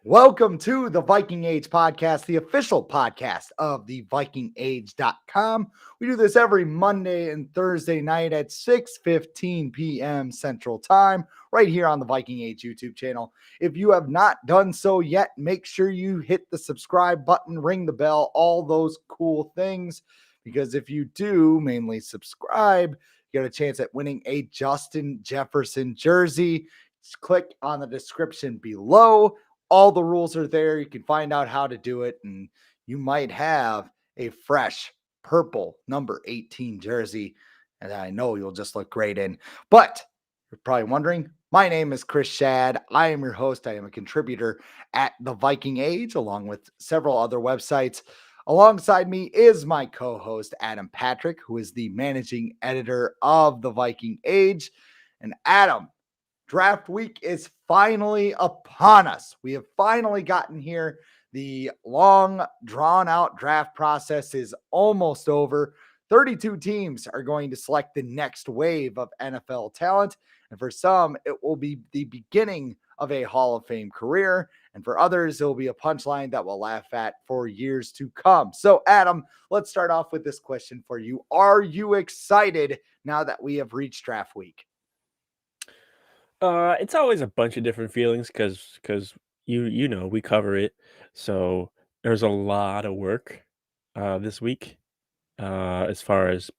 Welcome to the Viking Age podcast, the official podcast of the vikingage.com. We do this every Monday and Thursday night at 6:15 p.m. Central Time, right here on the Viking Age YouTube channel. If you have not done so yet, make sure you hit the subscribe button, ring the bell, all those cool things, because if you do mainly subscribe, you get a chance at winning a Justin Jefferson jersey. Just click on the description below. All the rules are there. You can find out how to do it, and you might have a fresh purple number 18 jersey, and I know you'll just look great in. But you're probably wondering, my name is Chris Schad. I am your host. I am a contributor at the Viking Age, along with several other websites. Alongside me is my co-host, Adam Patrick, who is the managing editor of the Viking Age. And Adam, draft week is finally upon us. We have finally gotten here. The long, drawn-out draft process is almost over. 32 teams are going to select the next wave of NFL talent. And for some, it will be the beginning of a Hall of Fame career. And for others, it will be a punchline that we'll laugh at for years to come. So, Adam, let's start off with this question for you. Are you excited now that we have reached draft week? It's always a bunch of different feelings because you know we cover it, so there's a lot of work this week as far as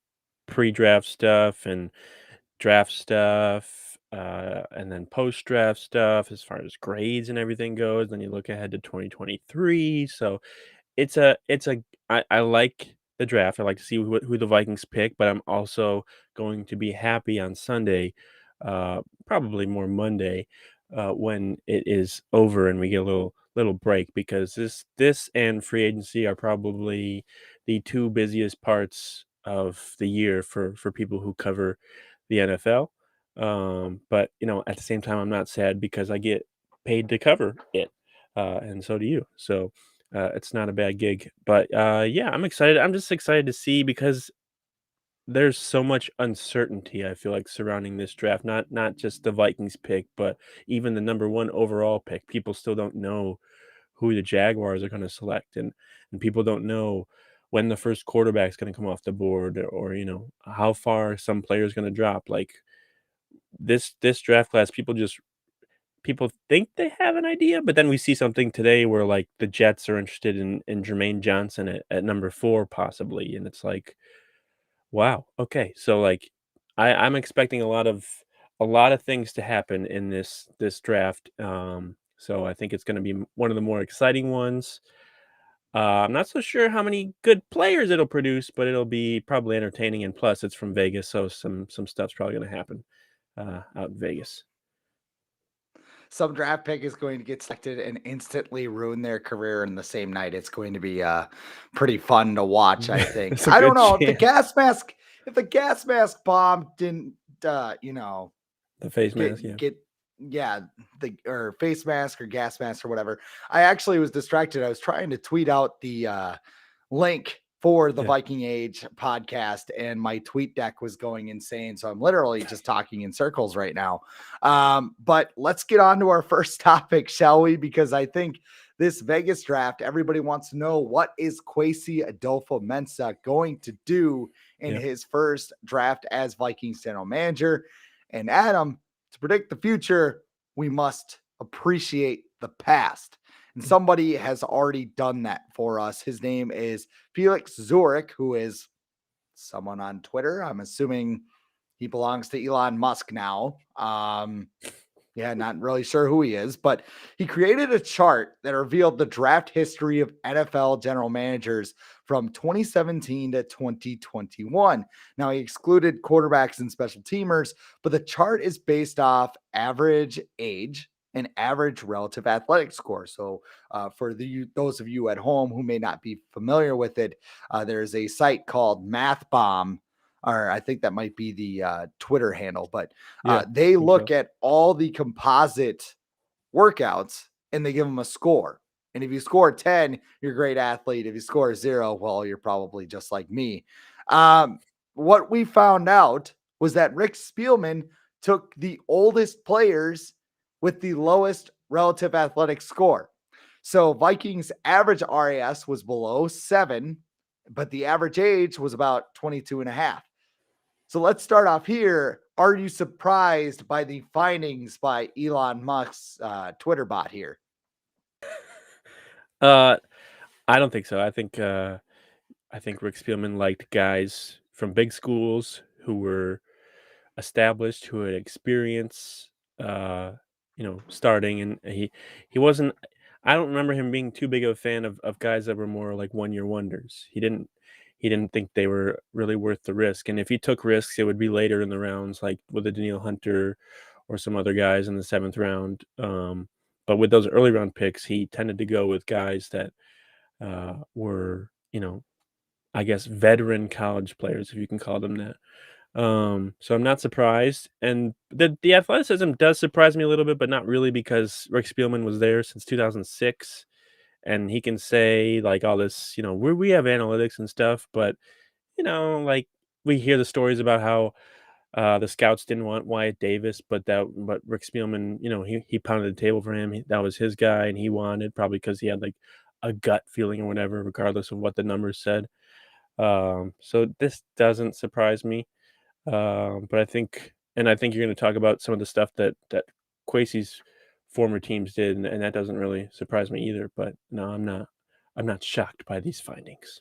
pre-draft stuff and draft stuff, and then post-draft stuff as far as grades and everything goes. Then you look ahead to 2023, so I like the draft. I like to see who the Vikings pick, but I'm also going to be happy on Sunday, probably more Monday, when it is over and we get a little break, because this and free agency are probably the two busiest parts of the year for people who cover the NFL. But at the same time, I'm not sad because I get paid to cover it, and so do you. So it's not a bad gig. But yeah, I'm excited. I'm just excited to see because there's so much uncertainty, I feel like, surrounding this draft. Not just the Vikings pick, but even the number one overall pick. People still don't know who the Jaguars are going to select, and people don't know when the first quarterback is going to come off the board, or how far some player is going to drop. Like this draft class, people think they have an idea, but then we see something today where like the Jets are interested in Jermaine Johnson at number 4 possibly, and it's like, wow, okay. So like I'm expecting a lot of things to happen in this draft. So I think it's going to be one of the more exciting ones. I'm not so sure how many good players it'll produce, but it'll be probably entertaining, and plus it's from Vegas, so some stuff's probably going to happen out in Vegas. Some draft pick is going to get selected and instantly ruin their career in the same night. It's going to be pretty fun to watch, I think. It's a I don't good know chance. if the gas mask bomb didn't The face mask, yeah. get yeah, the or face mask or gas mask or whatever. I actually was distracted. I was trying to tweet out the link for the Yeah. Viking Age podcast, and my tweet deck was going insane. So I'm literally just talking in circles right now. But let's get on to our first topic, shall we? Because I think this Vegas draft, everybody wants to know, what is Kwesi Adofo-Mensah going to do in Yeah. his first draft as Vikings general manager? And Adam, to predict the future, we must appreciate the past. And somebody has already done that for us. His name is Felix Zurich, who is someone on Twitter. I'm assuming he belongs to Elon Musk now. Yeah, not really sure who he is, but he created a chart that revealed the draft history of NFL general managers from 2017 to 2021. Now, he excluded quarterbacks and special teamers, but the chart is based off average age and average relative athletic score. So, for those of you at home who may not be familiar with it, there's a site called MathBomb, or I think that might be the Twitter handle, but Yeah. I they think so. look at all the composite workouts and they give them a score. And if you score 10, you're a great athlete. If you score 0, well, you're probably just like me. Um, what we found out was that Rick Spielman took the oldest players with the lowest relative athletic score. So Vikings average RAS was below 7, but the average age was about 22 and a half. So let's start off here. Are you surprised by the findings by Elon Musk's Twitter bot here? Uh, I don't think so. I think Rick Spielman liked guys from big schools who were established, who had experience, uh, starting, and he wasn't. I don't remember him being too big of a fan of guys that were more like 1-year wonders. He didn't think they were really worth the risk, and if he took risks, it would be later in the rounds, like with a Daniil Hunter or some other guys in the 7th round. But with those early round picks, he tended to go with guys that were, I guess, veteran college players, if you can call them that. So I'm not surprised, and the athleticism does surprise me a little bit, but not really, because Rick Spielman was there since 2006, and he can say like all this, we have analytics and stuff, but like we hear the stories about how the scouts didn't want Wyatt Davis, but Rick Spielman, he pounded the table for him. That was his guy, and he wanted, probably because he had like a gut feeling or whatever, regardless of what the numbers said. So this doesn't surprise me. But I think you're going to talk about some of the stuff that Kwesi's former teams did, and that doesn't really surprise me either. But no, I'm not shocked by these findings.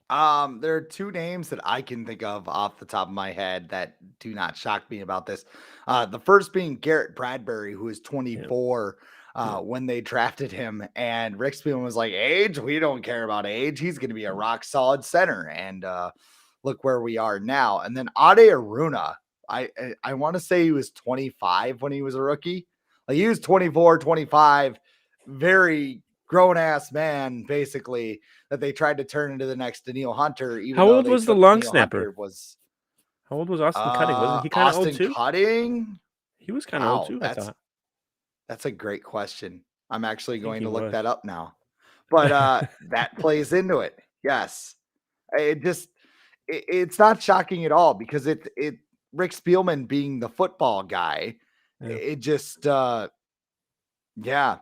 There are two names that I can think of off the top of my head that do not shock me about this. The first being Garrett Bradbury, who is Yeah, 24 yeah. when they drafted him, and Rick Spielman was like, "Age? We don't care about age. He's going to be a rock solid center." And look where we are now. And then Ade Aruna, I want to say he was 25 when he was a rookie. Like he was 24, 25, very grown ass man, basically, that they tried to turn into the next Daniil Hunter, even How though old they was the took long Daniil Hunter snapper? was How old was Austin Cutting? Wasn't he kind of old Austin too? Cutting. He was kind of old Wow, too, I thought. that's a great question. I'm actually I think going he to look was. that up now. But that plays into it. Yes. It just it's not shocking at all, because it Rick Spielman being the football guy, Yeah. it just yeah,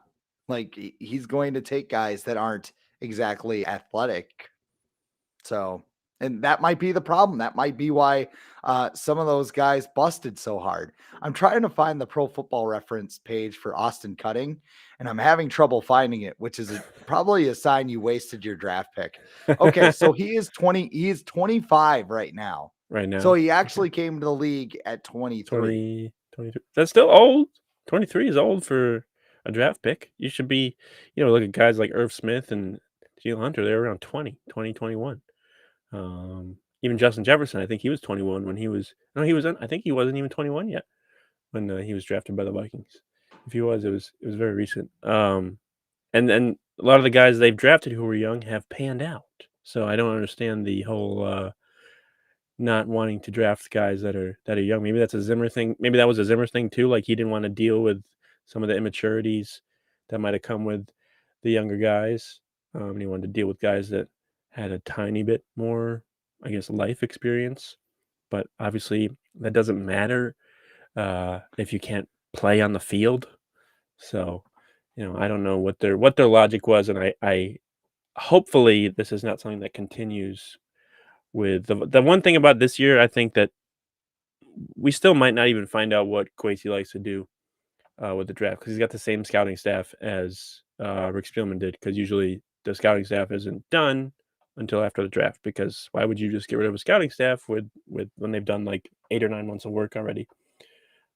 like he's going to take guys that aren't exactly athletic. So, and that might be the problem. That might be why some of those guys busted so hard. I'm trying to find the Pro Football Reference page for Austin Cutting, and I'm having trouble finding it, which is probably a sign you wasted your draft pick. Okay, so he is 20. He is 25 right now. Right So now. he Okay. actually came to the league at 23. 20, 22. That's still old. 23 is old for a draft pick. You should be, look at guys like Irv Smith and Gene Hunter. They were around 20, 21. Even Justin Jefferson, I think he was 21 when he was. No, he was. I think he wasn't even 21 yet when he was drafted by the Vikings. If he was, it was very recent. And a lot of the guys they've drafted who were young have panned out. So I don't understand the whole not wanting to draft guys that are young. Maybe that's a Zimmer thing. Maybe that was a Zimmer thing too. Like he didn't want to deal with some of the immaturities that might have come with the younger guys. And he wanted to deal with guys that had a tiny bit more, I guess, life experience. But obviously, that doesn't matter if you can't play on the field. So, I don't know what their logic was, and I hopefully this is not something that continues with the one thing about this year. I think that we still might not even find out what Kwesi likes to do with the draft, because he's got the same scouting staff as Rick Spielman did. Because usually the scouting staff isn't done until after the draft. Because why would you just get rid of a scouting staff with when they've done like 8 or 9 months of work already?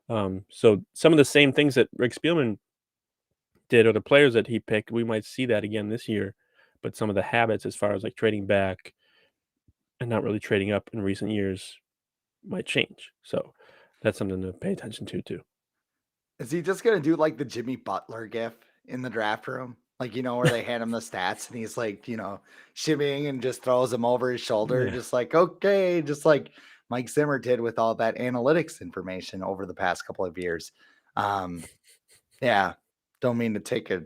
So some of the same things that Rick Spielman did, or the players that he picked, we might see that again this year. But some of the habits, as far as like trading back and not really trading up in recent years, might change. So that's something to pay attention to too. Is he just gonna do like the Jimmy Butler gif in the draft room? Like, where they hand him the stats and he's like, shimmying and just throws them over his shoulder, Yeah. just like, okay, just like Mike Zimmer did with all that analytics information over the past couple of years. Um, yeah, don't mean to take a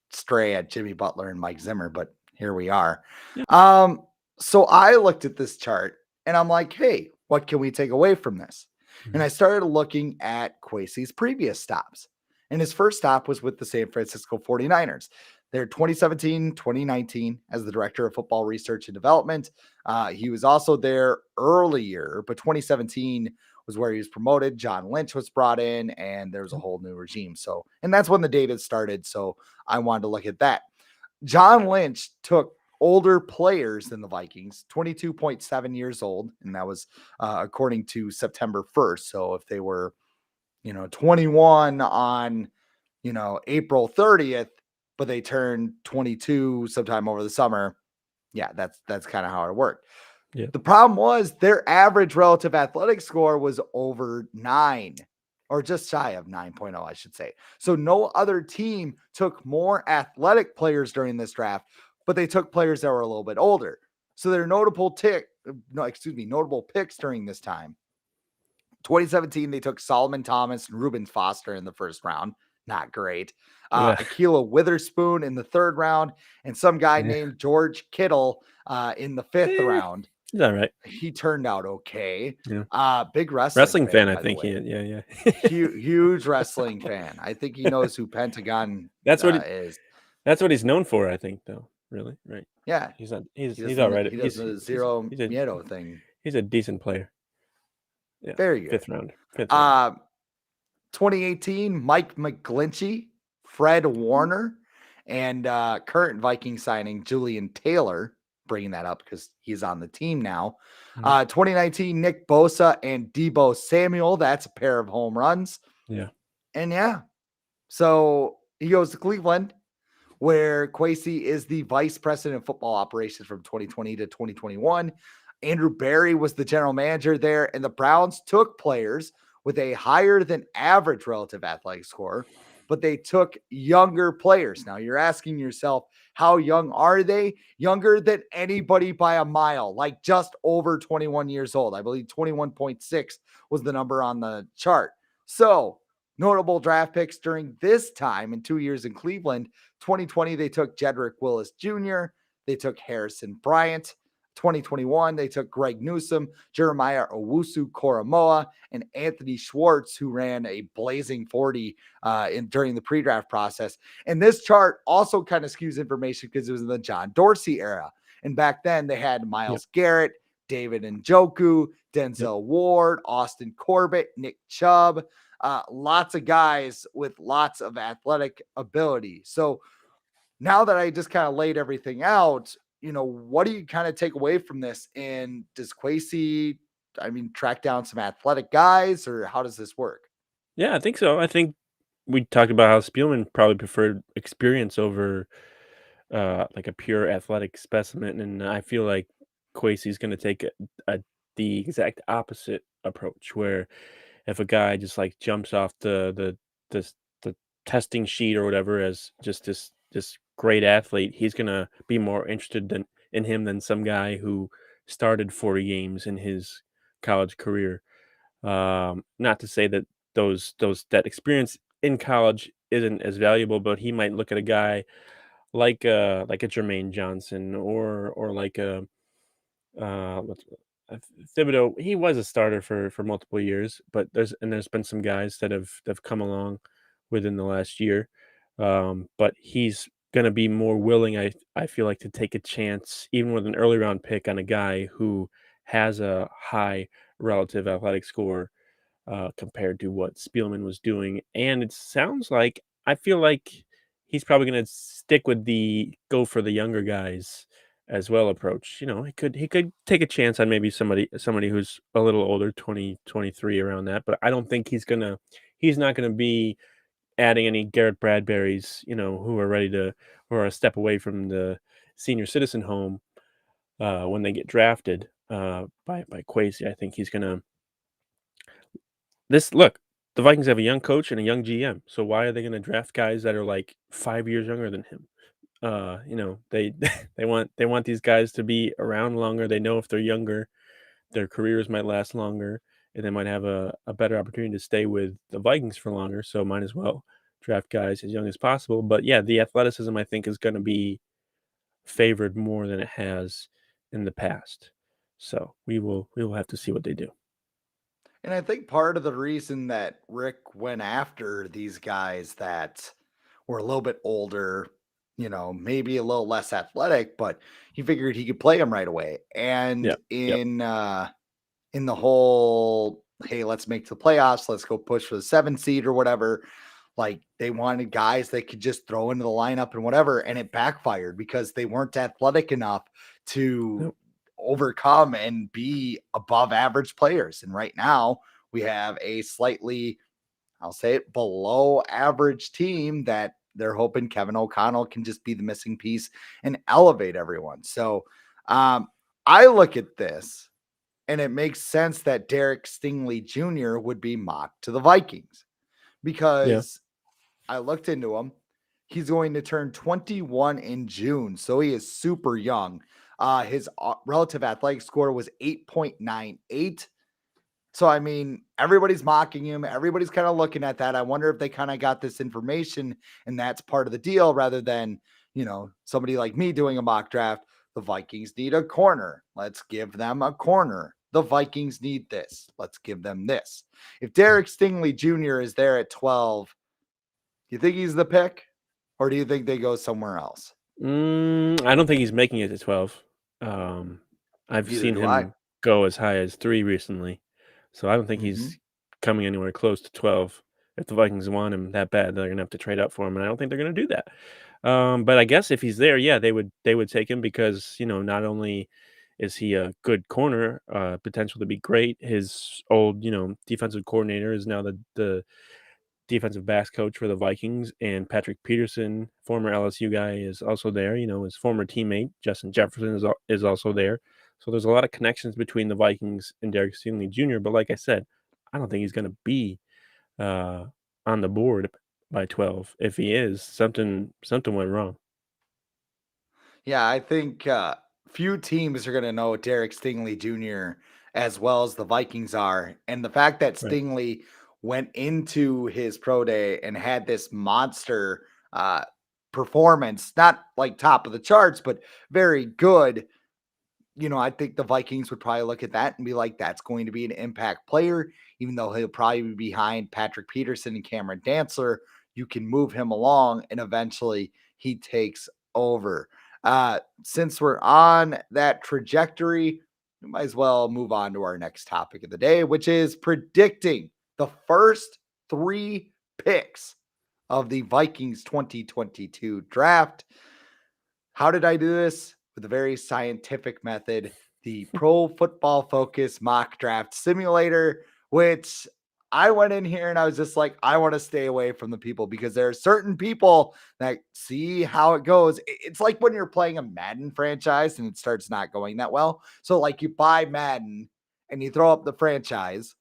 stray at Jimmy Butler and Mike Zimmer, but here we are. Yeah. Um, so I looked at this chart and I'm like, hey, what can we take away from this? And Mhm. I started looking at Kwesi's previous stops. And his first stop was with the San Francisco 49ers. there 2017, 2019 as the director of football research and development. He was also there earlier, but 2017 was where he was promoted. John Lynch was brought in, and there's a whole new regime. So, and that's when the data started. So I wanted to look at that. John Lynch took older players than the Vikings, 22.7 years old, and that was according to September 1st. So if they were, 21 on, April 30th, but they turned 22 sometime over the summer. Yeah, that's kind of how it worked. Yeah. The problem was their average relative athletic score was over 9 or just shy of 9.0, I should say. So no other team took more athletic players during this draft, but they took players that were a little bit older. So their notable picks during this time. 2017, they took Solomon Thomas and Reuben Foster in the first round. Not great. Akilah Witherspoon in the third round, and some guy named George Kittle in the fifth round. He's all right. He turned out okay. Yeah. Big wrestling fan, I by think. the way. Yeah. Huge wrestling fan. I think he knows who Pentagon That's what is. That's what he's known for, I think, though. Really, right? Yeah, He's all right. He does the zero miedo thing. He's a decent player. Yeah, very good. Fifth round. 2018, Mike McGlinchey, Fred Warner, and current Viking signing Julian Taylor, bringing that up because he's on the team now. 2019, Nick Bosa and Deebo Samuel. That's a pair of home runs. Yeah. And so he goes to Cleveland, where Kwesi is the vice president of football operations from 2020 to 2021. Andrew Berry was the general manager there, and the Browns took players with a higher than average relative athletic score, but they took younger players. Now you're asking yourself, how young are they? Younger than anybody by a mile, like just over 21 years old. I believe 21.6 was the number on the chart. So notable draft picks during this time in 2 years in Cleveland. 2020, they took Jedrick Willis Jr. They took Harrison Bryant. 2021, they took Greg Newsome, Jeremiah Owusu-Koramoah, and Anthony Schwartz, who ran a blazing 40 during the pre-draft process. And this chart also kind of skews information because it was in the John Dorsey era. And back then, they had Myles Garrett, David Njoku, Denzel Ward, Austin Corbett, Nick Chubb, lots of guys with lots of athletic ability. So now that I just kind of laid everything out, what do you kind of take away from this? And does Kwesi, track down some athletic guys, or how does this work? Yeah, I think so. I think we talked about how Spielman probably preferred experience over like a pure athletic specimen, and I feel like Kwesi's going to take the exact opposite approach, where if a guy just like jumps off the testing sheet or whatever as just this great athlete, he's going to be more interested in him than some guy who started 40 games in his college career. Not to say that that experience in college isn't as valuable, but he might look at a guy like a Jermaine Johnson or like a what's Thibodeau. He was a starter for multiple years, but there's been some guys that have come along within the last year. But he's gonna be more willing, I feel like, to take a chance even with an early round pick on a guy who has a high relative athletic score compared to what Spielman was doing. And it sounds like I feel like he's probably going to stick with the go for the younger guys as well approach. He could take a chance on maybe somebody who's a little older, 20, 23 around that. But I don't think he's not gonna be adding any Garrett Bradburys, who are who are a step away from the senior citizen home when they get drafted by Kwesi. I think he's gonna look, the Vikings have a young coach and a young GM, so why are they gonna draft guys that are, like, 5 years younger than him? They they want these guys to be around longer. They know if they're younger, their careers might last longer, and they might have a better opportunity to stay with the Vikings for longer, so might as well draft guys as young as possible. But, yeah, the athleticism, I think, is gonna be favored more than it has in the past. So we will have to see what they do. And I think part of the reason that Rick went after these guys that were a little bit older, maybe a little less athletic, but he figured he could play him right away. And Yep. Yep. in the whole, hey, let's make the playoffs, let's go push for the 7 seed or whatever. Like, they wanted guys that could just throw into the lineup and whatever, and it backfired because they weren't athletic enough to Nope. overcome and be above average players. And right now we have a slightly, I'll say it, below average team that they're hoping Kevin O'Connell can just be the missing piece and elevate everyone. So I look at this and it makes sense that Derek Stingley Jr. would be mocked to the Vikings Yeah. because I looked into him. He's going to turn 21 in June, so he is super young. His relative athletic score was 8.98. So, I mean, everybody's mocking him. Everybody's kind of looking at that. I wonder if they kind of got this information and that's part of the deal rather than, somebody like me doing a mock draft. The Vikings need a corner. Let's give them a corner. The Vikings need this. Let's give them this. If Derek Stingley Jr. is there at 12, do you think he's the pick or do you think they go somewhere else? I don't think he's making it to 12. I've Neither seen do I. him go as high as 3 recently, so I don't think Mm-hmm. he's coming anywhere close to 12. If the Vikings want him that bad, they're gonna have to trade up for him, and I don't think they're gonna do that. But I guess if he's there, yeah, they would take him because, not only is he a good corner, potential to be great, his old, defensive coordinator is now the defensive backs coach for the Vikings, and Patrick Peterson, former LSU guy, is also there. His former teammate Justin Jefferson is also there. So there's a lot of connections between the Vikings and Derek Stingley Jr. But like I said, I don't think he's going to be uh, on the board by 12. If he is, something went wrong. Yeah, I think few teams are going to know Derek Stingley Jr. as well as the Vikings are. And the fact that Right. Stingley went into his pro day and had this monster performance, not like top of the charts, but very good. I think the Vikings would probably look at that and be like, that's going to be an impact player, even though he'll probably be behind Patrick Peterson and Cameron Dantzler. You can move him along and eventually he takes over. Since we're on that trajectory, we might as well move on to our next topic of the day, which is predicting the first 3 picks of the Vikings 2022 draft. How did I do this? With a very scientific method, the Pro Football Focus mock draft simulator, which I went in here and I was just like, I want to stay away from the people because there are certain people that see how it goes. It's like when you're playing a Madden franchise and it starts not going that well. So, like, you buy Madden and you throw up the franchise,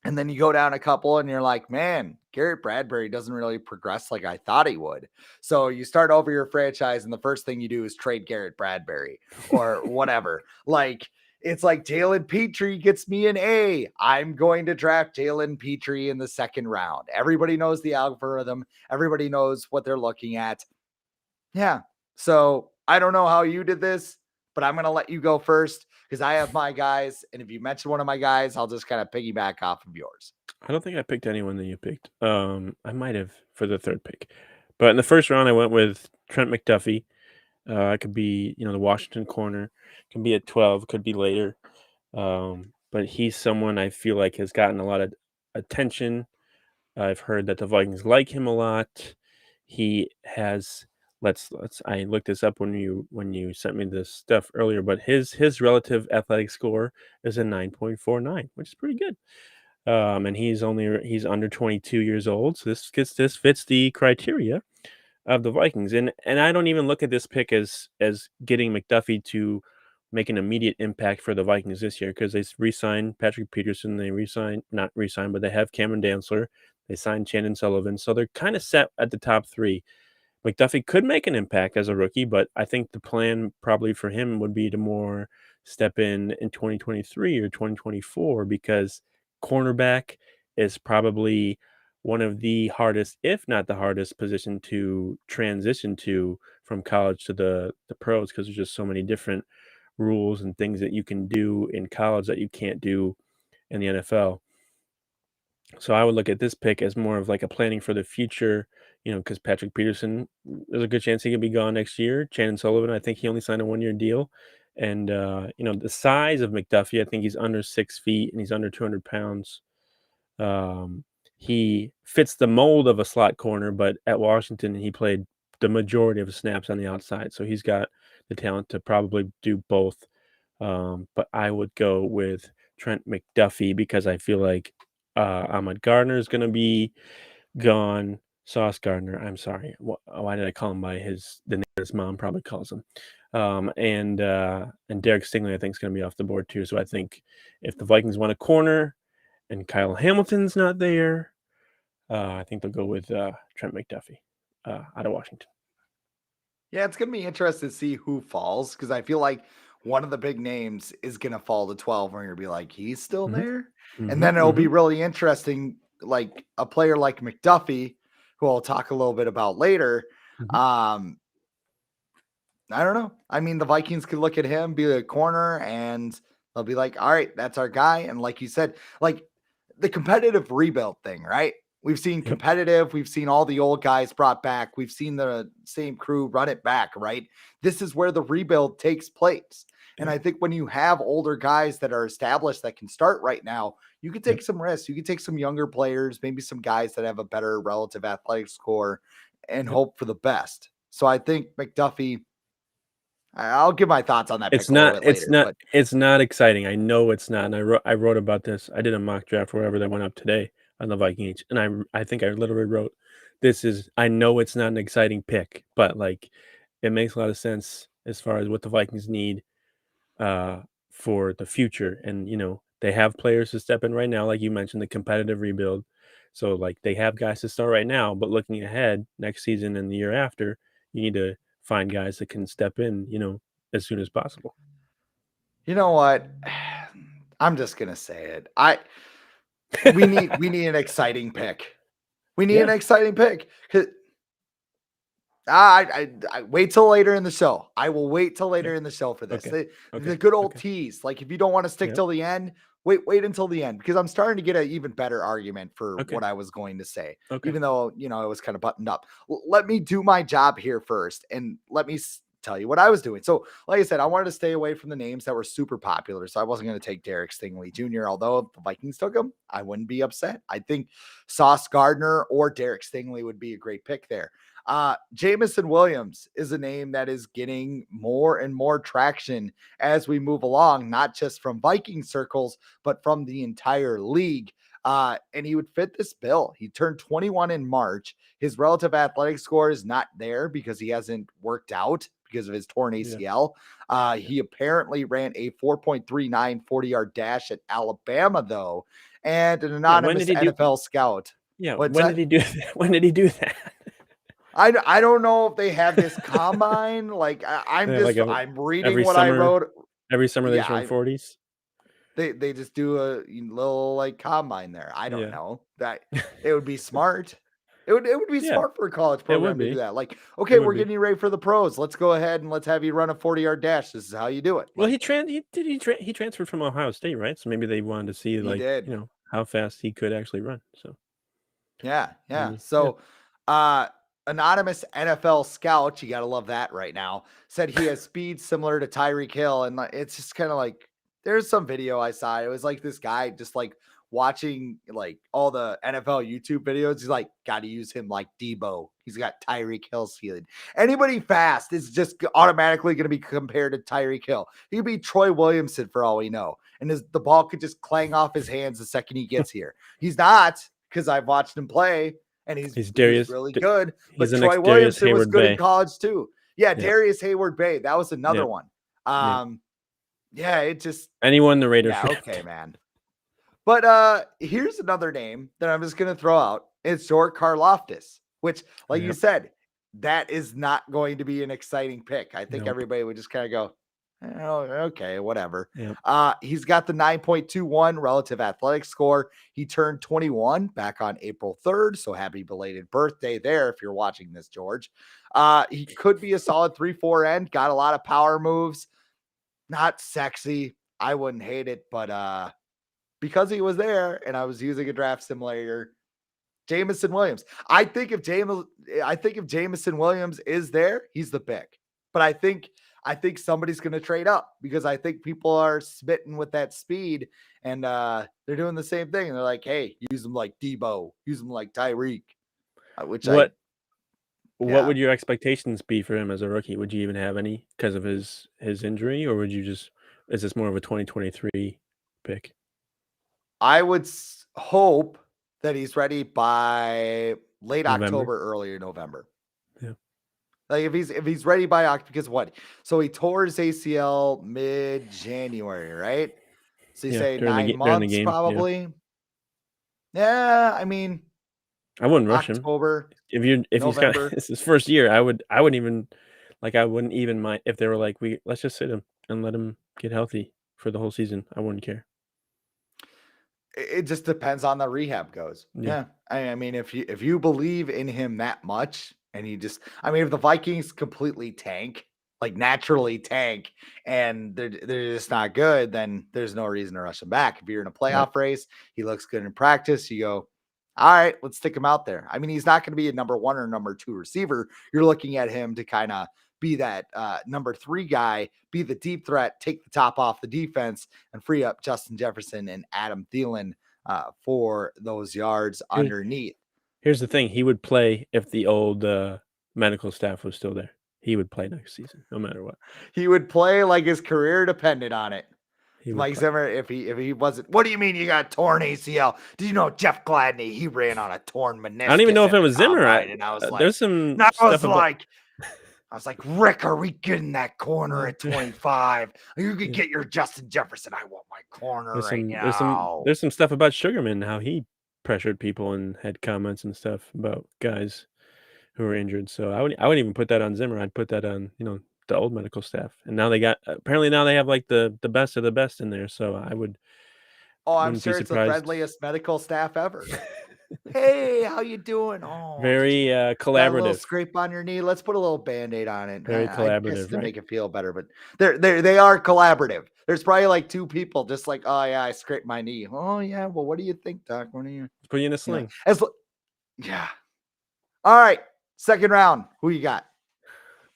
and then you go down a couple and you're like, man, Garrett Bradbury doesn't really progress like I thought he would. So you start over your franchise and the first thing you do is trade Garrett Bradbury or whatever. Like, it's like Jalen Petrie gets me an A. I'm going to draft Jalen Petrie in the 2nd round. Everybody knows the algorithm. Everybody knows what they're looking at. Yeah. So I don't know how you did this, but I'm going to let you go first because I have my guys. And if you mention one of my guys, I'll just kind of piggyback off of yours. I don't think I picked anyone that you picked. I might have for the third pick, but in the first round, I went with Trent McDuffie. It could be, the Washington corner. Can be at 12. Could be later. But he's someone I feel like has gotten a lot of attention. I've heard that the Vikings like him a lot. He has let's I looked this up when you sent me this stuff earlier, but his relative athletic score is a 9.49, which is pretty good. And he's under 22 years old, so this fits the criteria of the Vikings. And I don't even look at this pick as getting McDuffie to make an immediate impact for the Vikings this year because they re-signed Patrick Peterson, they re-signed not re-signed, but they have Cameron Dantzler, they signed Chandon Sullivan, so they're kind of set at the top 3. McDuffie could make an impact as a rookie, but I think the plan probably for him would be to more step in 2023 or 2024 because cornerback is probably one of the hardest, if not the hardest, position to transition to from college to the pros because there's just so many different rules and things that you can do in college that you can't do in the NFL. So I would look at this pick as more of like a planning for the future, because Patrick Peterson, there's a good chance he could be gone next year. Chandon Sullivan, I think he only signed a 1-year deal. And, the size of McDuffie, I think he's under 6 feet and he's under 200 pounds. He fits the mold of a slot corner, but at Washington, he played the majority of his snaps on the outside. So he's got the talent to probably do both. But I would go with Trent McDuffie because I feel like Ahmad Gardner is going to be gone. Sauce Gardner, I'm sorry. Why did I call him by the name his mom probably calls him? And Derek Stingley, I think, is going to be off the board too. So I think if the Vikings want a corner and Kyle Hamilton's not there, I think they'll go with Trent McDuffie out of Washington. Yeah, it's going to be interesting to see who falls because I feel like one of the big names is going to fall to 12 and you're going to be like, he's still there. And then it'll be really interesting, like a player like McDuffie, who I'll talk a little bit about later. I don't know. I mean, the Vikings could look at him, be a corner, and they'll be like, all right, that's our guy. And like you said, like the competitive rebuild thing, right? We've seen competitive. We've seen all the old guys brought back. We've seen the same crew run it back, right? This is where the rebuild takes place. And I think when you have older guys that are established that can start right now, you can take some risks. You can take some younger players, maybe some guys that have a better relative athletic score and hope for the best. So I think McDuffie, I'll give my thoughts on that pick a little bit later. It's not exciting. I know it's not. And I wrote about this. I did a mock draft or whatever that went up today on the Vikings. And I think I literally wrote, I know it's not an exciting pick, but like it makes a lot of sense as far as what the Vikings need for the future. And, they have players to step in right now, like you mentioned, the competitive rebuild. So like they have guys to start right now, but looking ahead next season and the year after, you need to find guys that can step in, as soon as possible. You know what? I'm just gonna say it. We need an exciting pick. We need an exciting pick. I wait till later in the show. I will wait till later in the show for this. The good old tease. Like if you don't want to stick till the end, wait until the end because I'm starting to get an even better argument for what I was going to say. Even though, it was kind of buttoned up. Let me do my job here first and let me tell you what I was doing. So, like I said, I wanted to stay away from the names that were super popular. So I wasn't going to take Derek Stingley Jr. Although if the Vikings took him, I wouldn't be upset. I think Sauce Gardner or Derek Stingley would be a great pick there. Jamison Williams is a name that is getting more and more traction as we move along, not just from Viking circles, but from the entire league. And he would fit this bill. He turned 21 in March. His relative athletic score is not there because he hasn't worked out because of his torn ACL. He apparently ran a 4.39 40-yard dash at Alabama, though. And an anonymous NFL scout. Yeah, when did he do that? When did he do that? I don't know if they have this combine. Like I'm reading what I wrote. Every summer they run 40s. They just do a little like combine there. I don't know that it would be smart. It would be smart for a college program to do that. Like, okay, we're getting you ready for the pros. Let's go ahead and let's have you run a 40-yard dash. This is how you do it. Well, he transferred from Ohio State, right? So maybe they wanted to see how fast he could actually run. So yeah. So anonymous NFL scout, you got to love that right now, said he has speed similar to Tyreek Hill. And it's just kind of like, there's some video I saw. It was like this guy just like watching like all the NFL YouTube videos. He's like, got to use him like Debo. He's got Tyreek Hill ceiling. Anybody fast is just automatically going to be compared to Tyreek Hill. He could be Troy Williamson for all we know. And the ball could just clang off his hands the second he gets here. He's not, because I've watched him play. And he's really good. But Troy Williamson was good in college too. Yeah, Darius Hayward-Bay. That was another one. It just anyone the Raiders. Yeah, okay, man. But here's another name that I'm just gonna throw out. It's George Karlaftis, which, like you said, that is not going to be an exciting pick. I think everybody would just kind of go, oh, okay, whatever. He's got the 9.21 relative athletic score. He turned 21 back on April 3rd. So happy belated birthday there if you're watching this, George. He could be a solid 3-4 end. Got a lot of power moves. Not sexy. I wouldn't hate it, but because he was there and I was using a draft simulator, Jamison Williams. I think if Jamison Williams is there, he's the pick. But I think somebody's going to trade up because I think people are smitten with that speed, and they're doing the same thing. And they're like, hey, use them like Debo, use them like Tyreek, which What yeah. would your expectations be for him as a rookie? Would you even have any because of his injury, or would you just is this more of a 2023 pick? I would hope that he's ready by late November? October, earlier November. Yeah. Like if he's ready by October, because what? So he tore his ACL mid-January, right? So you say during 9 the months game. probably. Yeah, I mean I wouldn't rush him. October, If he's got November. it's his first year, I wouldn't even I wouldn't even mind if they were like, let's just sit him and let him get healthy for the whole season. I wouldn't care. It just depends on the rehab goes. Yeah. I mean, if you believe in him that much, and if the Vikings completely tank, like naturally tank, and they're just not good, then there's no reason to rush him back. If you're in a playoff race, he looks good in practice, you go, all right, let's stick him out there. I mean, he's not going to be a number 1 or number 2 receiver. You're looking at him to kind of be that number 3 guy, be the deep threat, take the top off the defense, and free up Justin Jefferson and Adam Thielen for those yards underneath. Here's the thing. He would play if the old medical staff was still there. He would play next season, no matter what. He would play like his career depended on it. Mike play. Zimmer, if he wasn't, what do you mean you got torn ACL? Did you know Jeff Gladney? He ran on a torn meniscus. I don't even know if it was Zimmer. And I was like, there's some. I was like, Rick, are we getting that corner at 25? You could get your Justin Jefferson. I want my corner now. There's some stuff about Sugarman, how he pressured people and had comments and stuff about guys who were injured. So I wouldn't even put that on Zimmer. I'd put that on the old medical staff. And now they have like the best of the best in there. So I would. Oh, I'm sure it's the friendliest medical staff ever. Hey, how you doing? Oh, very collaborative. A little scrape on your knee. Let's put a little Band-Aid on it. Very collaborative, to make it feel better. But they are collaborative. There's probably like 2 people just like, oh yeah, I scraped my knee. Oh yeah, well, what do you think, Doc? What do you put you in a sling? Yeah. All right, second round. Who you got?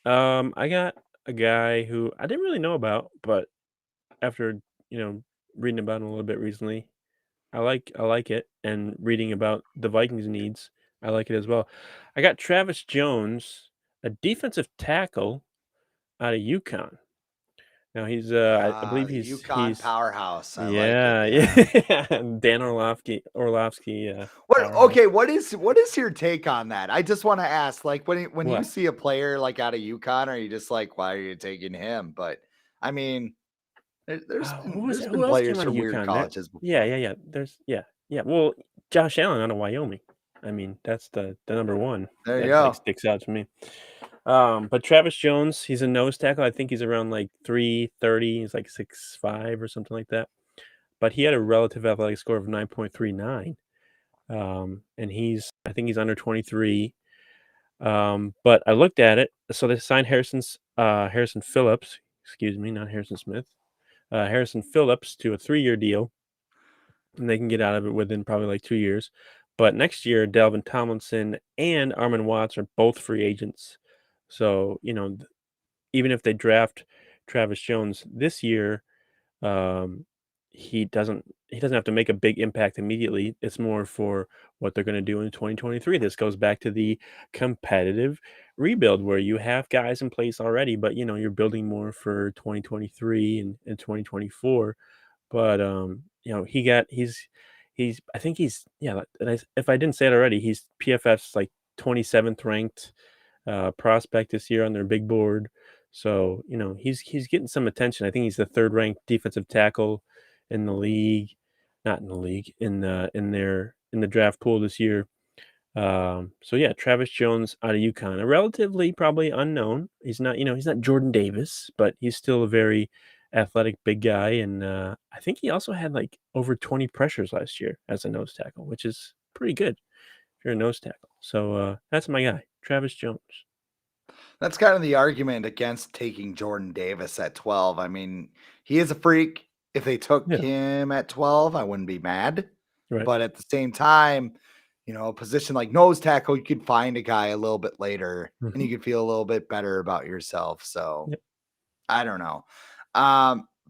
I got a guy who I didn't really know about, but after reading about him a little bit recently, I like it, and reading about the Vikings' needs, I like it as well. I got Travis Jones, a defensive tackle out of UConn. Now he's I believe he's UConn powerhouse. I like it. Yeah. Dan Orlovsky. What is your take on that? I just want to ask, like when you see a player like out of UConn, are you just like, why are you taking him? But I mean, there's been players from weird colleges before. Yeah. Well, Josh Allen out of Wyoming. I mean, that's the number 1. There you go. Like, sticks out to me. But Travis Jones, he's a nose tackle. I think he's around like 330. He's like 6'5" or something like that. But he had a relative athletic score of 9.39. And I think he's under 23. But I looked at it. So they signed Harrison Phillips. Excuse me, not Harrison Smith. Harrison Phillips to a 3-year deal, and they can get out of it within probably like 2 years. But next year, Dalvin Tomlinson and Armon Watts are both free agents. So even if they draft Travis Jones this year, he doesn't have to make a big impact immediately. It's more for what they're going to do in 2023. This goes back to the competitive rebuild where you have guys in place already, but you're building more for 2023 and 2024. But I think he's if I didn't say it already, he's PFF's like 27th ranked prospect this year on their big board. So he's getting some attention. I think he's the 3rd ranked defensive tackle in the league, not in the league, in the draft pool this year. So yeah, Travis Jones out of UConn, a relatively probably unknown. He's not Jordan Davis, but he's still a very athletic big guy. And I think he also had like over 20 pressures last year as a nose tackle, which is pretty good if you're a nose tackle. So that's my guy, Travis Jones. That's kind of the argument against taking Jordan Davis at 12. I mean, he is a freak. If they took him at 12, I wouldn't be mad. Right. But at the same time, a position like nose tackle, you could find a guy a little bit later and you could feel a little bit better about yourself. So Yep. I don't know.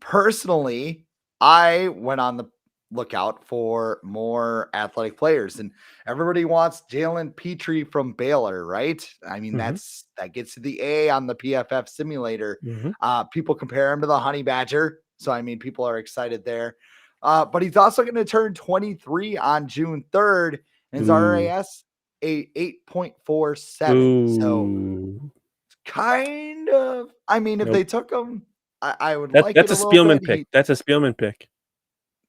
Personally, I went on the lookout for more athletic players, and everybody wants Jalen Petrie from Baylor, right? I mean, Mhm. that gets to the A on the PFF simulator. Mhm. People compare him to the Honey Badger, so I mean, people are excited there. But he's also going to turn 23 on June 3rd, and his Ooh. RAS a 8.47. So Ooh. kind of, I mean, if Nope. they took him, I would like it That's a a little bit. Spielman pick. That's a Spielman pick.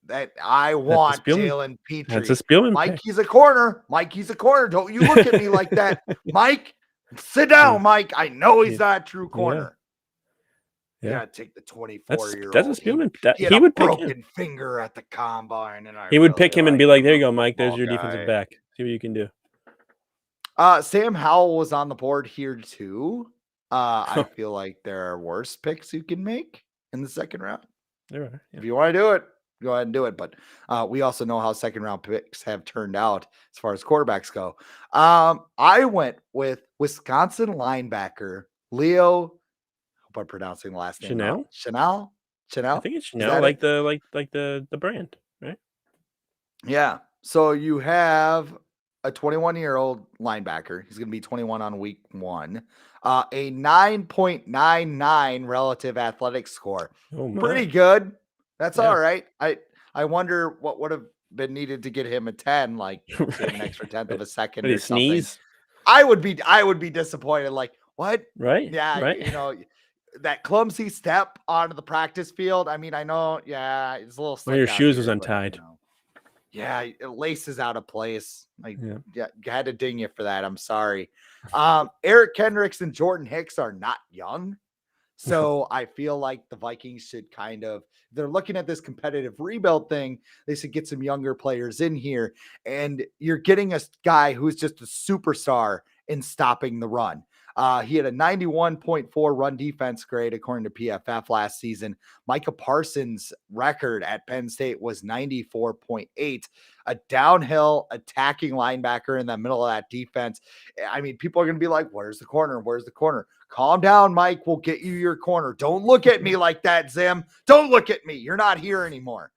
That I That's a want Spielman Jalen that's a Petrie. Spielman Mike, pick. he's a corner. Mike, he's a corner. Don't you look at me like that. Mike, sit Yeah. down, Mike. I know he's Yeah. not a true Yeah. corner. You Yeah. gotta take the That's 24-year-old. a Spielman. That He had he a would pick him. broken finger at the combine, and I He would really pick him and like be like, him. "There you The go, Mike. There's football your defensive guy. back. See what you can do." Sam Howell was on the board here too. I feel like there are worse picks you can make in the second round. There are. Yeah. If you want to do it, go ahead and do it. But we also know how second round picks have turned out as far as quarterbacks go. I went with Wisconsin linebacker Leo. Hope I'm pronouncing the last name wrong. Chanel? Chanel? I Chanel? think it's Is Chanel, that like it? the brand, right? Yeah. So you have a 21-year-old linebacker. He's going to be 21 on week 1. A 9.99 relative athletic score. Oh Pretty my. good. That's Yeah. all right. I wonder what would have been needed to get him a 10, like save an extra tenth of a second Did he or something. sneeze? I would be disappointed. Like, what? Right, Yeah, right. that clumsy step onto the practice field. I mean, I know, yeah, it's a little One of your slick out shoes was here, but untied. yeah, laces out of place. Yeah. Yeah, had to ding you for that. I'm sorry. Eric Kendricks and Jordan Hicks are not young. So I feel like the Vikings should they're looking at this competitive rebuild thing. They should get some younger players in here. And you're getting a guy who's just a superstar in stopping the run. He had a 91.4 run defense grade, according to PFF last season. Micah Parsons' record at Penn State was 94.8. A downhill attacking linebacker in the middle of that defense. I mean, people are going to be like, where's the corner? Where's the corner? Calm down, Mike. We'll get you your corner. Don't look at me like that, Zim. Don't look at me. You're not here anymore.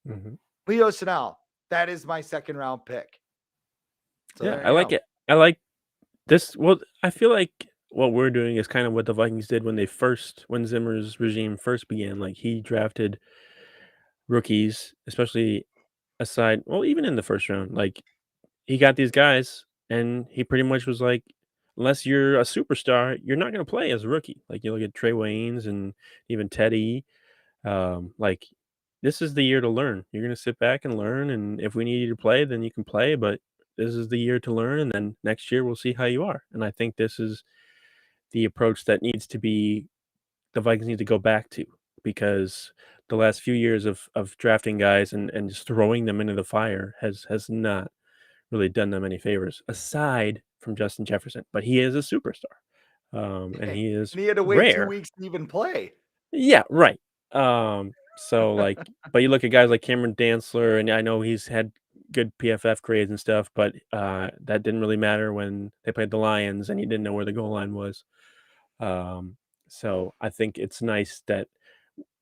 Mm-hmm. Leo Chanel. That is my second round pick. So Yeah, there I you like go. it. I like this. Well, I feel like what we're doing is kind of what the Vikings did when Zimmer's regime first began. Like he drafted rookies, especially even in the first round. Like he got these guys, and he pretty much was like, unless you're a superstar, you're not going to play as a rookie. Like you look at Trey Waynes and even Teddy. Like this is the year to learn. You're going to sit back and learn, and if we need you to play, then you can play. But this is the year to learn, and then next year we'll see how you are. And I think this is the approach that the Vikings need to go back to, because the last few years of drafting guys and just throwing them into the fire has not really done them any favors, aside from Justin Jefferson. But he is a superstar, and he is And he had to wait 2 rare. weeks to even play. Yeah, right. So like, but you look at guys like Cameron Dantzler, and I know he's had good PFF grades and stuff, but that didn't really matter when they played the Lions, and you didn't know where the goal line was. Um, so I think it's nice that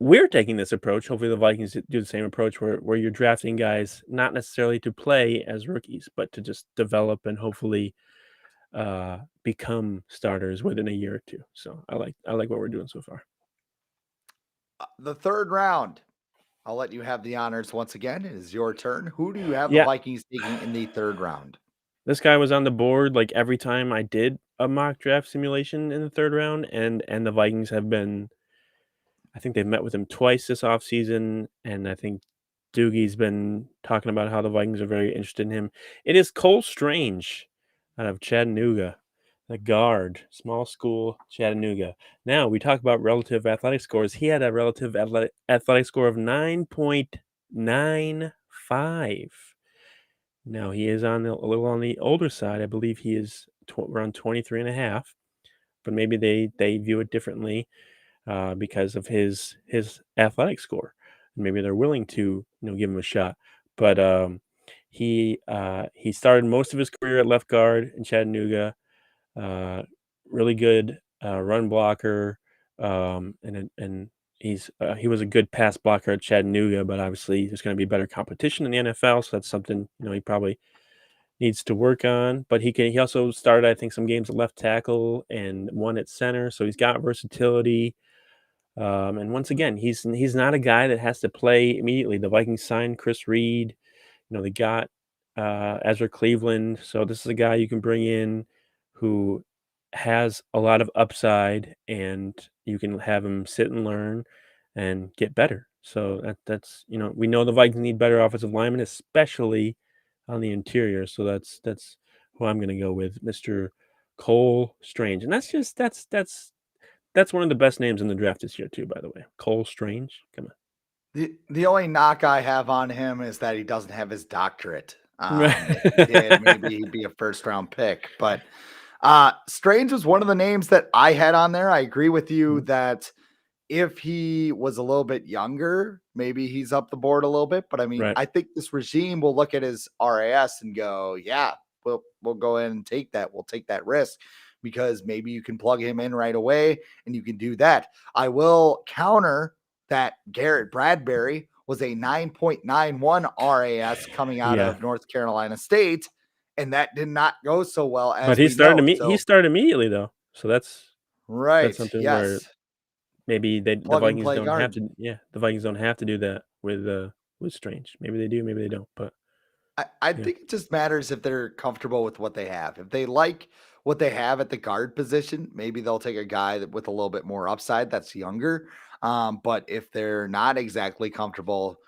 we're taking this approach. Hopefully, the Vikings do the same approach, where you're drafting guys not necessarily to play as rookies, but to just develop and hopefully become starters within a year or two. So I like what we're doing so far. The third round. I'll let you have the honors once again. It is your turn. Who do you have the Yeah, Vikings taking in the third round? this guy was on the board like every time I did a mock draft simulation in the third round, and the Vikings have been. I think they've met with him twice this offseason, and I think Doogie's been talking about how the Vikings are very interested in him. It is Cole Strange out of Chattanooga, the guard, small school Chattanooga. Now, we talk about relative athletic scores. He had a relative athletic score of 9.95. Now, he is a little on the older side. I believe he is around 23 and a half, but maybe they view it differently because of his athletic score. Maybe they're willing to give him a shot. But He started most of his career at left guard in Chattanooga. Really good run blocker, and he was a good pass blocker at Chattanooga. But obviously, there's going to be better competition in the NFL, so that's something he probably needs to work on. But he also started, I think, some games at left tackle and one at center, so he's got versatility. And once again, he's not a guy that has to play immediately. The Vikings signed Chris Reed. They got Ezra Cleveland. So this is a guy you can bring in who has a lot of upside, and you can have him sit and learn and get better. So that's we know the Vikings need better offensive linemen, especially on the interior. So that's who I'm going to go with, Mr. Cole Strange. And that's one of the best names in the draft this year too, by the way. Cole Strange. Come on. The only knock I have on him is that he doesn't have his doctorate. Right. If he did, maybe he'd be a first-round pick. But Strange was one of the names that I had on there. I agree with you that if he was a little bit younger, maybe he's up the board a little bit. But I mean, Right. I think this regime will look at his RAS and go, yeah, we'll go in and take that. We'll take that risk because maybe you can plug him in right away and you can do that. I will counter that Garrett Bradbury was a 9.91 RAS coming out of North Carolina State, and that did not go so well. But he started immediately though, so that's something where maybe the Vikings don't have to. Yeah, the Vikings don't have to do that with Strange. Maybe they do, maybe they don't. But I think it just matters if they're comfortable with what they have. If they like what they have at the guard position, maybe they'll take a guy with a little bit more upside that's younger. But if they're not exactly comfortable,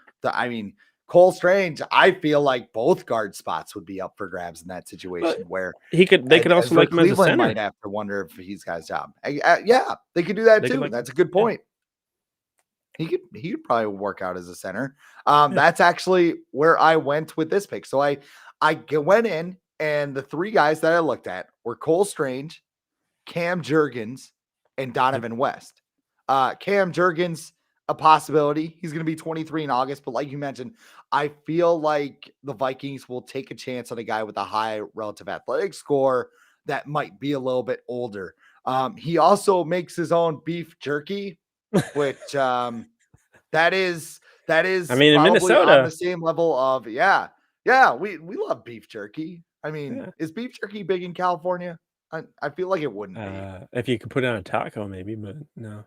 Cole Strange, I feel like both guard spots would be up for grabs in that situation where they could also like him as a center. Might have to wonder if he's got his job. Yeah, they could do that too. That's a good point. He could probably work out as a center. That's actually where I went with this pick. So I went in, and the three guys that I looked at were Cole Strange, Cam Jurgens, and Donovan West. Cam Jurgens, a possibility. He's going to be 23 in August, but like you mentioned, I feel like the Vikings will take a chance on a guy with a high relative athletic score that might be a little bit older. He also makes his own beef jerky, which that is I mean, in Minnesota on the same level of we love beef jerky. I mean, is beef jerky big in California? I feel like it wouldn't be. If you could put it on a taco, maybe, but no.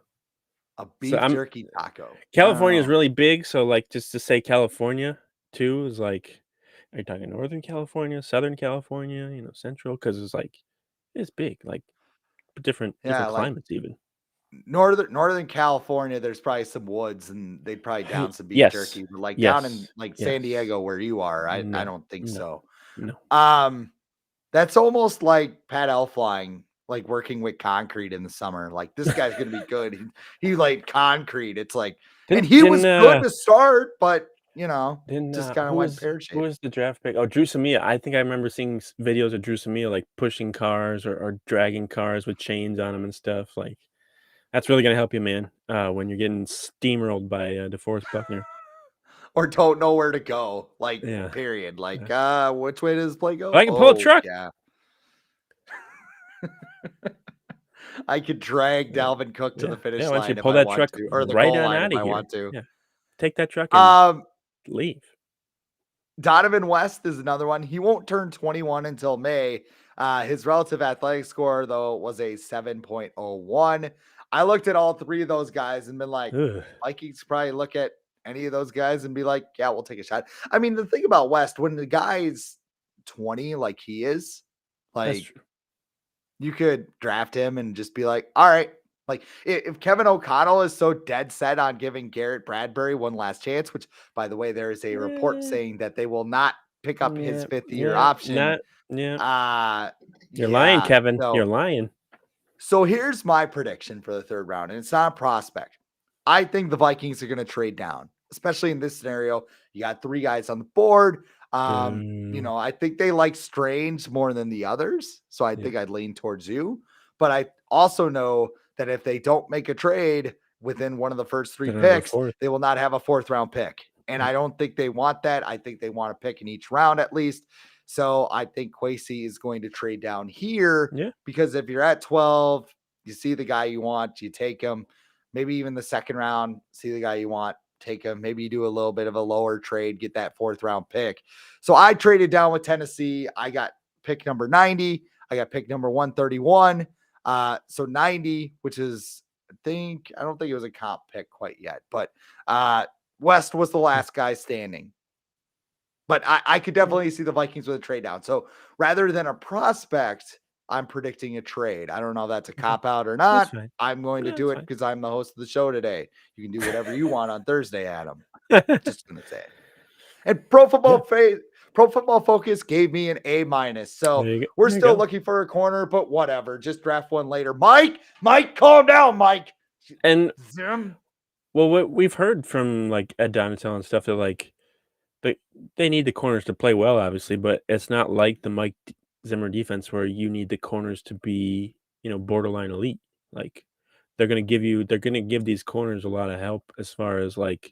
A beef jerky taco. California is really big, so like just to say California too is like, are you talking Northern California, Southern California, Central? Because it's big, like different climates even. Northern California, there's probably some woods, and they'd probably down some beef jerky. But down in San Diego where you are, I don't think so. No. That's almost like Pat Elflein, like working with concrete in the summer. Like this guy's gonna be good. He like concrete. It's like, and he was good to start, but just kind of went pear-shaped. Who was the draft pick? Oh, Drew Samia. I think I remember seeing videos of Drew Samia like pushing cars or dragging cars with chains on them and stuff. Like that's really gonna help you, man. When you're getting steamrolled by DeForest Buckner. Or don't know where to go, period. Like, which way does this play go? I can pull a truck. Yeah. I could drag Dalvin Cook to the finish line. Why don't you pull that truck or the right goal on line out if of I here? want to. Yeah. Take that truck and leave. Donovan West is another one. He won't turn 21 until May. His relative athletic score, though, was a 7.01. I looked at all three of those guys and been like, Vikings probably look at any of those guys and be like, yeah, we'll take a shot. I mean, the thing about West, when the guy's 20 like he is, like you could draft him and just be like, all right. Like if Kevin O'Connell is so dead set on giving Garrett Bradbury one last chance, which by the way, there is a report saying that they will not pick up his fifth-year option. You're lying, Kevin. You're lying. So here's my prediction for the third round, and it's not a prospect. I think the Vikings are going to trade down, especially in this scenario. You got three guys on the board. I think they like Strange more than the others. So I think I'd lean towards you. But I also know that if they don't make a trade within one of the first three picks, they will not have a fourth round pick. And I don't think they want that. I think they want to pick in each round at least. So I think Kwesi is going to trade down here because if you're at 12, you see the guy you want, you take him. Maybe even the second round, see the guy you want, take him. Maybe you do a little bit of a lower trade, get that 4th round pick. So I traded down with Tennessee. I got pick number 90. I got pick number 131. So 90, which is, I don't think it was a comp pick quite yet, but West was the last guy standing. But I could definitely see the Vikings with a trade down. So rather than a prospect, I'm predicting a trade. I don't know if that's a cop out or not. I'm going to do it because I'm the host of the show today. You can do whatever you want on Thursday, Adam. Just going to say it. And Pro Football Focus gave me an A-. So we're still looking for a corner, but whatever. Just draft one later. Mike, calm down, Mike. And well, what we've heard from like Ed Donatel and stuff that like they need the corners to play well, obviously, but it's not like the Mike Zimmer defense where you need the corners to be, borderline elite. Like they're going to give these corners a lot of help as far as like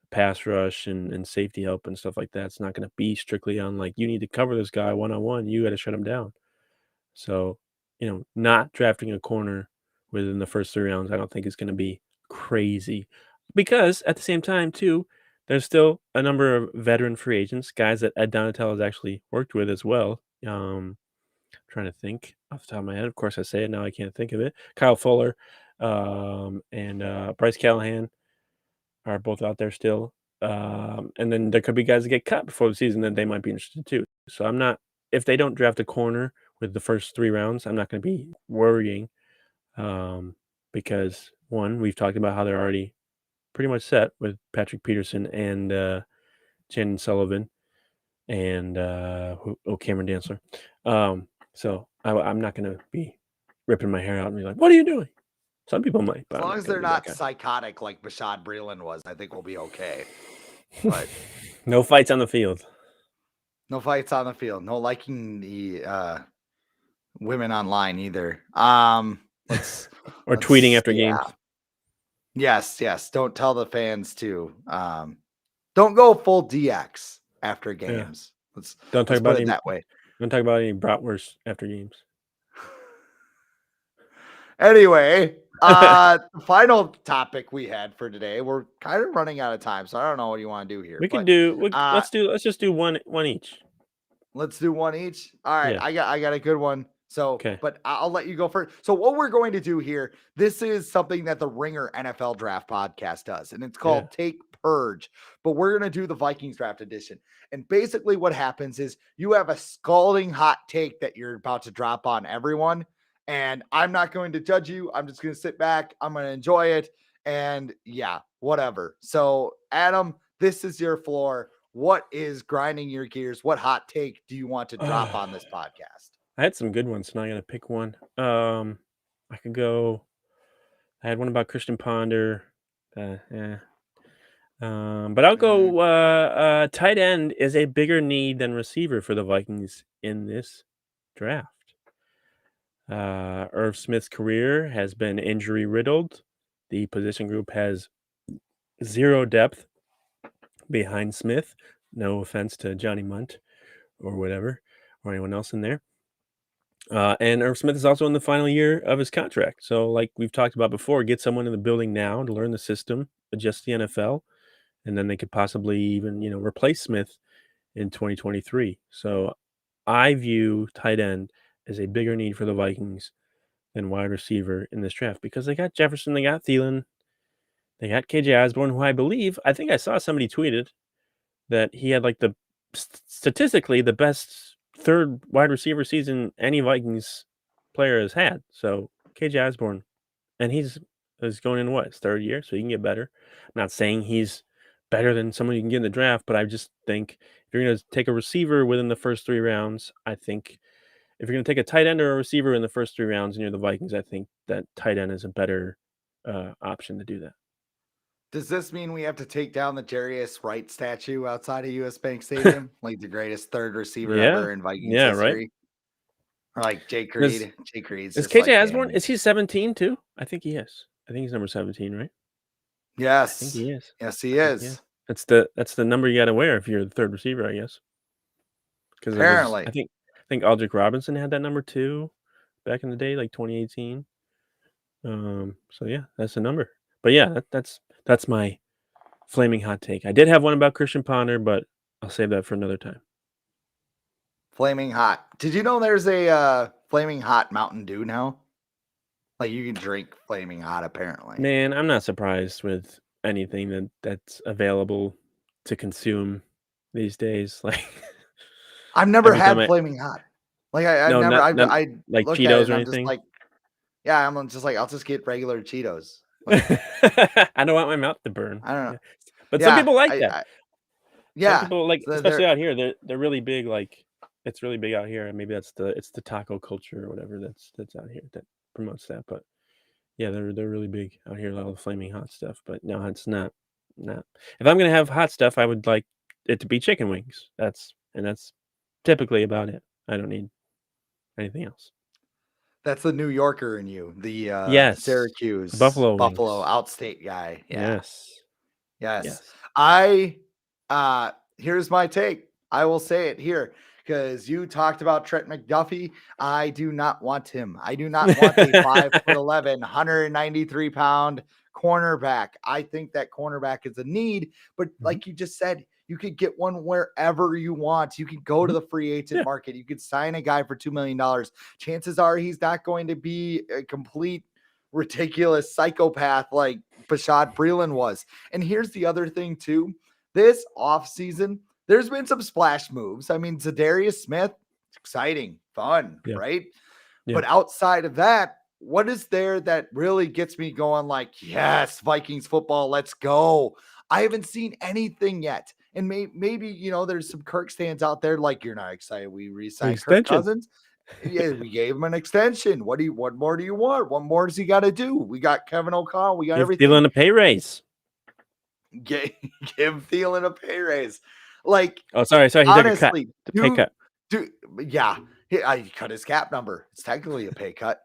pass rush and safety help and stuff like that. It's not going to be strictly on like you need to cover this guy one-on-one. You got to shut him down. So, not drafting a corner within the first 3 rounds, I don't think is going to be crazy because at the same time too, there's still a number of veteran free agents, guys that Ed Donatel has actually worked with as well. Trying to think off the top of my head. Of course, I say it now. I can't think of it. Kyle Fuller and Bryce Callahan are both out there still. And then there could be guys that get cut before the season that they might be interested too. So if they don't draft a corner with the first 3 rounds, I'm not going to be worrying because one, we've talked about how they're already pretty much set with Patrick Peterson and Jen Sullivan and Cameron Dantzler. So I'm not going to be ripping my hair out and be like, what are you doing? Some people might. But as long as they're not psychotic like Bashaud Breeland was, I think we'll be okay. But no fights on the field. No fights on the field. No liking the women online either. Or tweeting after games. Yes. Don't tell the fans to. Don't go full DX after games. Yeah. Don't talk about it that way. Don't talk about any bratwurst after games. Anyway, the final topic we had for today. We're kind of running out of time, so I don't know what you want to do here. Let's just do one each. Let's do one each. All right, yeah. I got a good one. So, but I'll let you go first. So what we're going to do here, this is something that the Ringer NFL Draft podcast does, and it's called Take Purge, but we're going to do the Vikings Draft Edition. And basically what happens is you have a scalding hot take that you're about to drop on everyone, and I'm not going to judge you. I'm just going to sit back. I'm going to enjoy it, and whatever. So, Adam, this is your floor. What is grinding your gears? What hot take do you want to drop on this podcast? I had some good ones, so now I got to pick one. I could go. I had one about Christian Ponder. But I'll go. Tight end is a bigger need than receiver for the Vikings in this draft. Irv Smith's career has been injury riddled. The position group has 0 depth behind Smith. No offense to Johnny Munt or whatever, or anyone else in there. And Irv Smith is also in the final year of his contract. So like we've talked about before, get someone in the building now to learn the system, adjust the NFL, and then they could possibly even, replace Smith in 2023. So I view tight end as a bigger need for the Vikings than wide receiver in this draft because they got Jefferson, they got Thielen, they got KJ Osborne, who I think I saw somebody tweeted that he had like statistically the best 3rd wide receiver season any Vikings player has had. So KJ Osborne, and he's going in his 3rd year, so he can get better. I'm not saying he's better than someone you can get in the draft, but I just think if you're going to take a receiver within the first 3 rounds, I think if you're going to take a tight end or a receiver in the first 3 rounds and you're the Vikings, I think that tight end is a better option to do that. Does this mean we have to take down the Jarius Wright statue outside of US Bank Stadium? Like the greatest 3rd receiver ever in Vikings history? Right. Or like Jake Reed. Jake Reed's is KJ Osborne, is he 17 too? I think he is. I think he's number 17, right? Yes. I think he is. Yes, he is. That's the number you gotta wear if you're the third receiver, I guess. Because it was Apparently. I think Aldrick Robinson had that number too back in the day, like 2018. So yeah, that's the number. But yeah, that's my flaming hot take. I did have one about Christian Ponder, but I'll save that for another time. Flaming hot. Did you know there's a flaming hot Mountain Dew now? Like you can drink flaming hot apparently. Man, I'm not surprised with anything that's available to consume these days. Like I've never every time had I flaming hot. Like I've no, never not I like look at it Cheetos and or I'm just anything. like, yeah, I'm just like, I'll just get regular Cheetos. Like, I don't want my mouth to burn. I don't know. Yeah. But some Yeah, people like that. Some yeah. people like, So especially out here, they're really big. Like it's really big out here, and maybe it's the taco culture or whatever that's out here that promotes that. But yeah, they're really big out here, all the flaming hot stuff. But no, it's not. Not. If I'm gonna have hot stuff, I would like it to be chicken wings. That's typically about it. I don't need anything else. that's the New Yorker in you, the Yes, the Syracuse buffalo Buffalo wings. outstate guy. Yeah. Yes, Yes. yes. I here's my take. I will say it here because you talked about Trent McDuffie. I do not want him. I do not want a 5'11", 193-pound cornerback. I think that cornerback is a need, but Mhm. like you just said, you could get one wherever you want. You can go to Mhm. the free agent Yeah, market. You could sign a guy for $2 million. Chances are he's not going to be a complete ridiculous psychopath like Bashad Breeland was. And here's the other thing, too. This offseason, there's been some splash moves. I mean, Zadarius Smith, exciting, fun, yeah, right? yeah. But outside of that, what is there that really gets me going like, yes, Vikings football, let's go? I haven't seen anything yet. And maybe, there's some Kirk stands out there like, you're not excited we re-signed Kirk Extension. Cousins. Yeah, we gave him an extension. What more do you want? What more does he got to do? We got Kevin O'Connell. We got Give everything. Thielen a pay raise. Give, give Thielen a pay raise. Like, Oh, sorry, he took a cut, honestly, the pay cut. yeah, I cut his cap number. It's technically a pay cut.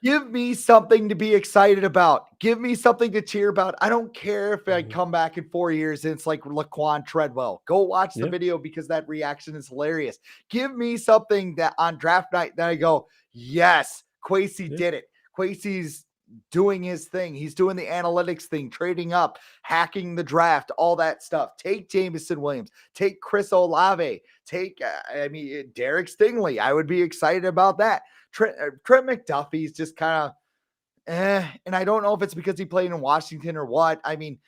Give me something to be excited about. Give me something to cheer about. I don't care if I Mhm. come back in 4 years and it's like Laquan Treadwell. Go watch the Yeah, video because that reaction is hilarious. Give me something that on draft night that I go, yes, Kwesi yeah, did it. Kwesi's doing his thing. He's doing the analytics thing, trading up, hacking the draft, all that stuff. Take Jameson Williams. Take Chris Olave. Take, Derek Stingley. I would be excited about that. Trent McDuffie's just kind of and I don't know if it's because he played in Washington or what. I mean,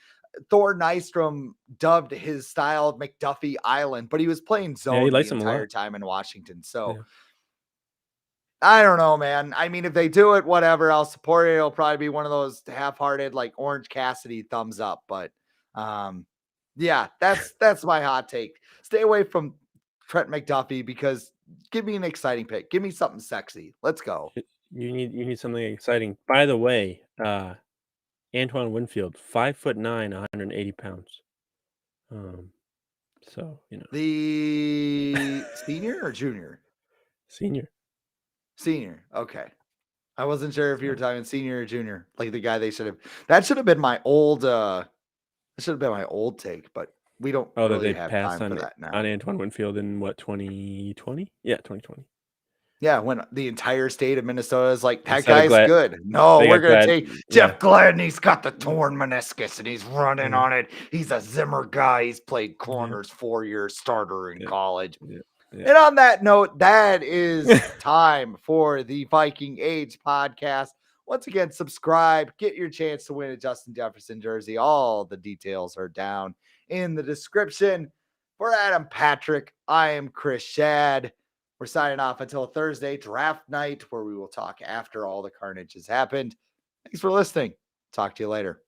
Thor Nystrom dubbed his style of McDuffie Island, but he was playing yeah. He zone the likes him a entire lot. time in Washington. So Yeah. I don't know, man. I mean, if they do it, whatever, I'll support it. It'll probably be one of those half-hearted, like Orange Cassidy thumbs up. But yeah, that's my hot take. Stay away from Trent McDuffie because give me an exciting pick. Give me something sexy. Let's go. You need something exciting. By the way, Antoine Winfield, 5'9", 180 pounds. Um, so The senior or junior? senior. Senior. Okay. I wasn't sure if you were So talking senior or junior. Like the guy they should have been my old that should have been my old take, but we don't oh, that really they have passed time for that now. on Antoine Winfield in what 2020? Yeah, 2020. Yeah, when the entire state of Minnesota is like, that Instead of guy's Glad, good. No, they we're got gonna Glad. take Yeah, Jeff Gladden. He's got the torn meniscus and he's running yeah, on it. He's a Zimmer guy. He's played yeah, corners 4 year starter in yeah, college. yeah, yeah. And on that note, that is time for the Viking Age podcast. Once again, subscribe, get your chance to win a Justin Jefferson jersey. All the details are down in the description. For Adam Patrick, I am Chris Schad. We're signing off until Thursday, draft night, where we will talk after all the carnage has happened. Thanks for listening. Talk to you later.